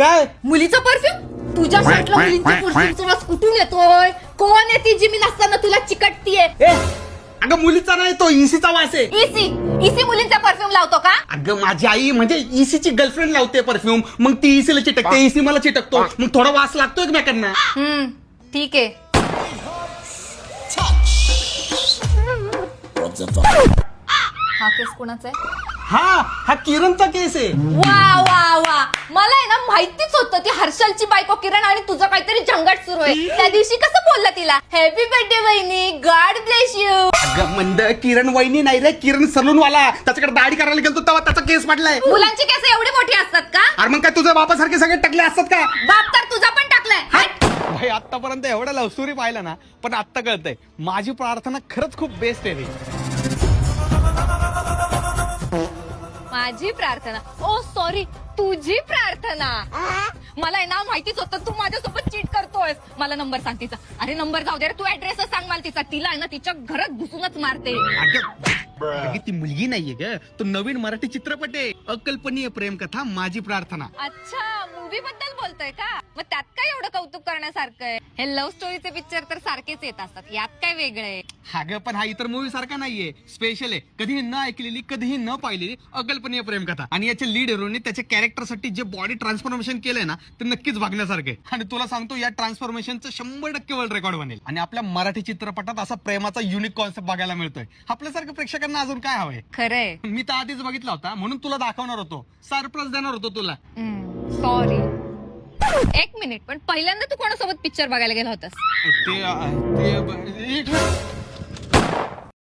काय मुलीचा परफ्यूम तुझ्या शर्टला मुलींचा परफ्यूमचा वास कुठून येतोय? कोण आहे ती जी मी नसताना तुला चिकटतीये? अगं मुलीचा नाही तो ईसीचा वास आहे. इसी मुलींचा परफ्यूम लावतो का? अगं माझी आई म्हणजे ईसीची गर्लफ्रेंड लावते परफ्यूम, मग ती ईसीला चिटकते, ईसी मला चिटकतो, मग थोडा वास लागतो एकमेकांना. ठीक आहे. हा केस कोणाचा आहे? हा किरणचा केस आहे. वा वा वा, मला आहे ना माहितीच होतं ती हर्षलची बायको किरण आणि तुझं काहीतरी झंगाट सुरू आहे. त्या दिवशी कसं बोलला तिला, हॅपी बर्थडे बहिणी, गॉड ब्लेस यू. अगं मंद, किरण वहिनी नाही रे, किरण सलून वाला. त्याच्याकडे दाढी करायला गेलो तेव्हा त्याचा केस पडलाय. मुलांची केस एवढी मोठी असतात का? अरे मग काय तुझ्या बापासारखे सगळे टकले असतात का? बाप तर तुझा पण टाकलाय. भाई आतापर्यंत एवढा लव्ह स्टोरी पाहिला ना, पण आता कळतंय माझी प्रार्थना खरंच खूप बेस्ट आहे रे. माझी प्रार्थना, ओ सॉरी, तुझी प्रार्थना. मला आहे ना माहितीच होतं तू माझ्यासोबत चीट करतोयस. मला नंबर सांग तिचा. अरे नंबर जाऊ दे रे, तू ऍड्रेसच सांग मला तिचा. तिला आहे ना तिच्या घरात घुसूनच मारते. अगं ती मुलगी नाहीये ग, तो नवीन मराठी चित्रपट आहे, अकल्पनीय प्रेम कथा माझी प्रार्थना. अच्छा, मूवी बद्दल बोलतोय का? मग त्यात काय एवढं कौतुक करण्यासारखं आहे? हे लव्ह स्टोरीचे पिक्चर तर सारखेच येत असतात, यात काय वेगळं आहे? अगं पण हा इतर मूवी सारखा नाहीये, स्पेशल आहे, कधीही न ऐकलेली, कधीही न पाहिलेली अकल्पनीय प्रेम कथा. आणि याच्या लीड हिरोने त्याच्या कॅरेक्टरसाठी जे बॉडी ट्रान्सफॉर्मेशन केलंय ना, ते नक्कीच बघण्यासारखं आहे. आणि तुला सांगतो या ट्रान्सफॉर्मेशनचं 100% वर्ल्ड रेकॉर्ड बनेल. आणि आपल्या मराठी चित्रपटात असा प्रेमाचा युनिक कॉन्सेप्ट बघायला मिळतोय. आपल्यासारख्या प्रेक्षकांना अजून काय हवंय? खरंय. मी तर आधीच बघितला होता, म्हणून तुला दाखवणार होतो, सरप्राईज देणार होतो तुला. सॉरी. एक मिनिट, पण पहिल्यांदा तू कोणासोबत पिक्चर बघायला गेला होतास? ते